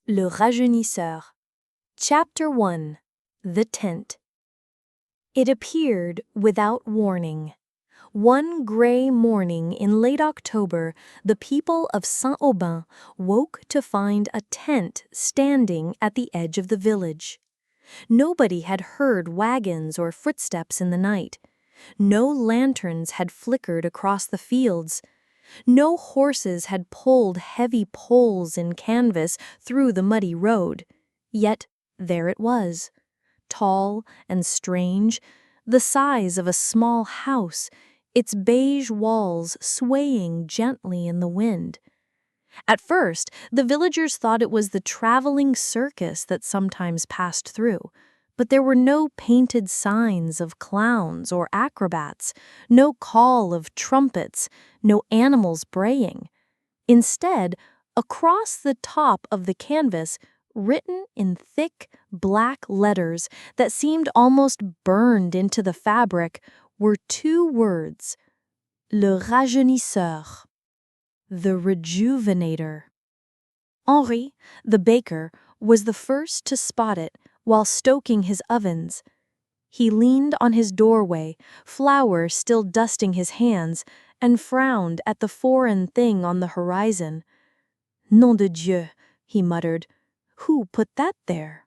Le Rajeunisseur. Chapter 1. The Tent. It appeared without warning. One gray morning in late October, the people of Saint-Aubin woke to find a tent standing at the edge of the village. Nobody had heard wagons or footsteps in the night. No lanterns had flickered across the fields. No horses had pulled heavy poles in canvas through the muddy road. Yet there it was, tall and strange, the size of a small house, its beige walls swaying gently in the wind. At first, the villagers thought it was the traveling circus that sometimes passed through. But there were no painted signs of clowns or acrobats, no call of trumpets, no animals braying. Instead, across the top of the canvas, written in thick, black letters that seemed almost burned into the fabric, were two words: Le Rajeunisseur, the Rejuvenator. Henri, the baker, was the first to spot it while stoking his ovens. He leaned on his doorway, flour still dusting his hands, and frowned at the foreign thing on the horizon. Nom de Dieu, he muttered. Who put that there?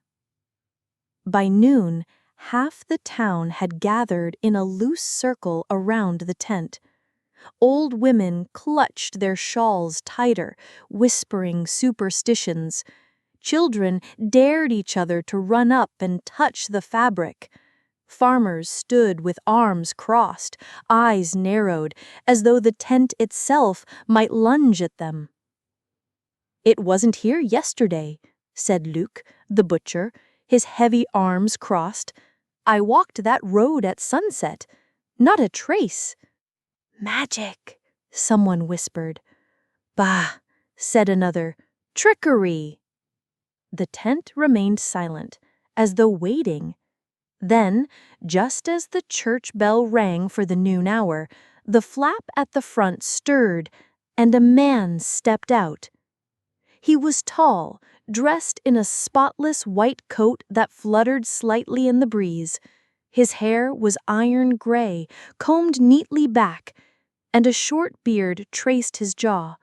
By noon, half the town had gathered in a loose circle around the tent. Old women clutched their shawls tighter, whispering superstitions. Children dared each other to run up and touch the fabric. Farmers stood with arms crossed, eyes narrowed, as though the tent itself might lunge at them. "It wasn't here yesterday," said Luc, the butcher, his heavy arms crossed. "I walked that road at sunset. Not a trace." "Magic," someone whispered. "Bah," said another. "Trickery." The tent remained silent, as though waiting. Then, just as the church bell rang for the noon hour, the flap at the front stirred, and a man stepped out. He was tall, dressed in a spotless white coat that fluttered slightly in the breeze. His hair was iron gray, combed neatly back, and a short beard traced his jaw.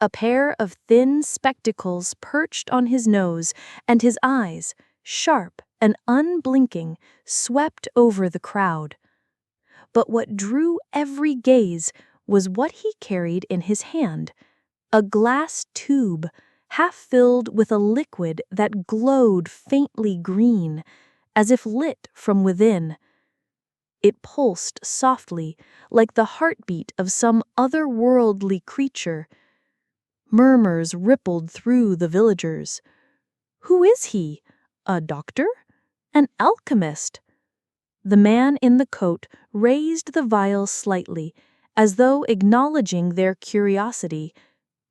A pair of thin spectacles perched on his nose, and his eyes, sharp and unblinking, swept over the crowd. But what drew every gaze was what he carried in his hand, a glass tube, half filled with a liquid that glowed faintly green, as if lit from within. It pulsed softly, like the heartbeat of some otherworldly creature. Murmurs rippled through the villagers. Who is he? A doctor? An alchemist? The man in the coat raised the vial slightly, as though acknowledging their curiosity.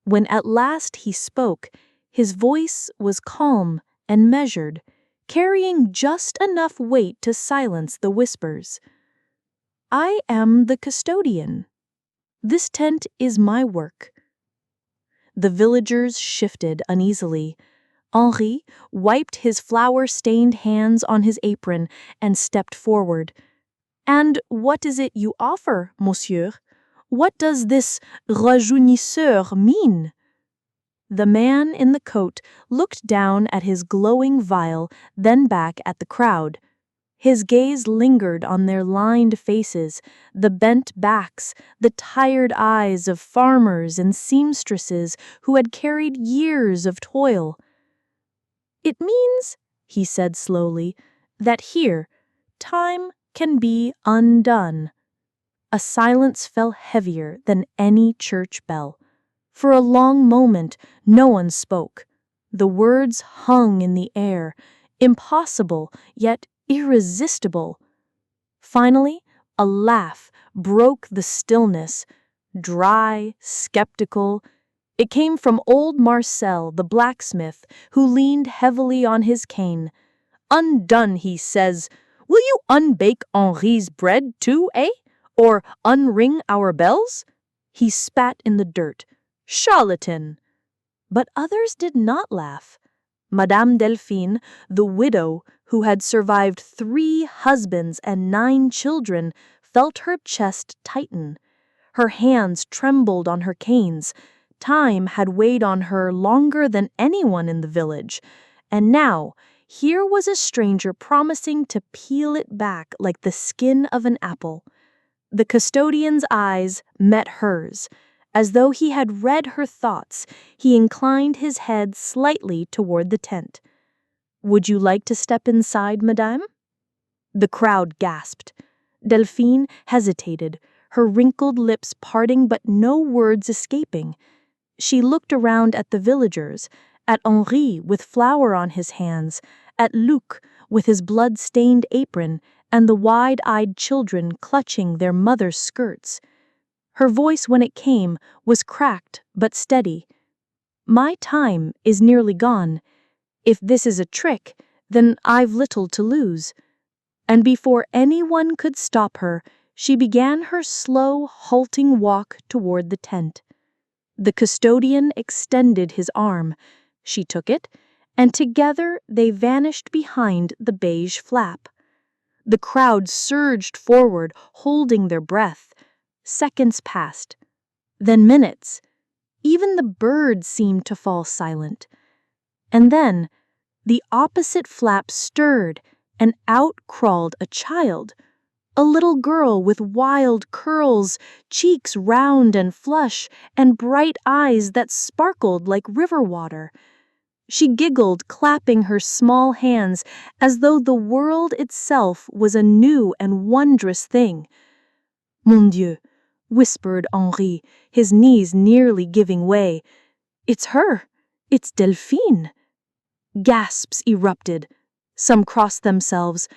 When at last he spoke, his voice was calm and measured, carrying just enough weight to silence the whispers. "I am the custodian. This tent is my work." The villagers shifted uneasily. Henri wiped his flour-stained hands on his apron and stepped forward. "And what is it you offer, monsieur? What does this rajeunisseur mean?" The man in the coat looked down at his glowing vial, then back at the crowd. His gaze lingered on their lined faces, the bent backs, the tired eyes of farmers and seamstresses who had carried years of toil. "It means," he said slowly, "that here, time can be undone." A silence fell heavier than any church bell. For a long moment, no one spoke. The words hung in the air, impossible, yet irresistible. Finally, a laugh broke the stillness, dry, skeptical. It came from old Marcel, the blacksmith, who leaned heavily on his cane. "Undone, he says. Will you unbake Henri's bread too, eh? Or unring our bells?" He spat in the dirt. "Charlatan!" But others did not laugh. Madame Delphine, the widow who had survived 3 husbands and 9 children, felt her chest tighten. Her hands trembled on her canes. Time had weighed on her longer than anyone in the village, and now here was a stranger promising to peel it back like the skin of an apple. The custodian's eyes met hers. As though he had read her thoughts, he inclined his head slightly toward the tent. "Would you like to step inside, madame?" The crowd gasped. Delphine hesitated, her wrinkled lips parting but no words escaping. She looked around at the villagers, at Henri with flour on his hands, at Luc with his blood-stained apron, and the wide-eyed children clutching their mother's skirts. Her voice, when it came, was cracked but steady. "My time is nearly gone. If this is a trick, then I've little to lose." And before anyone could stop her, she began her slow, halting walk toward the tent. The custodian extended his arm. She took it, and together they vanished behind the beige flap. The crowd surged forward, holding their breath. Seconds passed, then minutes. Even the birds seemed to fall silent. And then the opposite flap stirred, and out crawled a child. A little girl with wild curls, cheeks round and flush, and bright eyes that sparkled like river water. She giggled, clapping her small hands as though the world itself was a new and wondrous thing. "Mon Dieu," whispered Henri, his knees nearly giving way. "It's her! It's Delphine!" Gasps erupted. Some crossed themselves,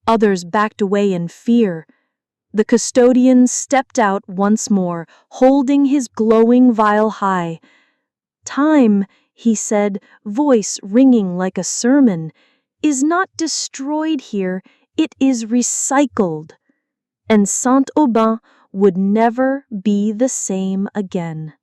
others backed away in fear. The custodian stepped out once more, holding his glowing vial high. "Time," he said, voice ringing like a sermon, "is not destroyed here, it is recycled." And Saint-Aubin would never be the same again.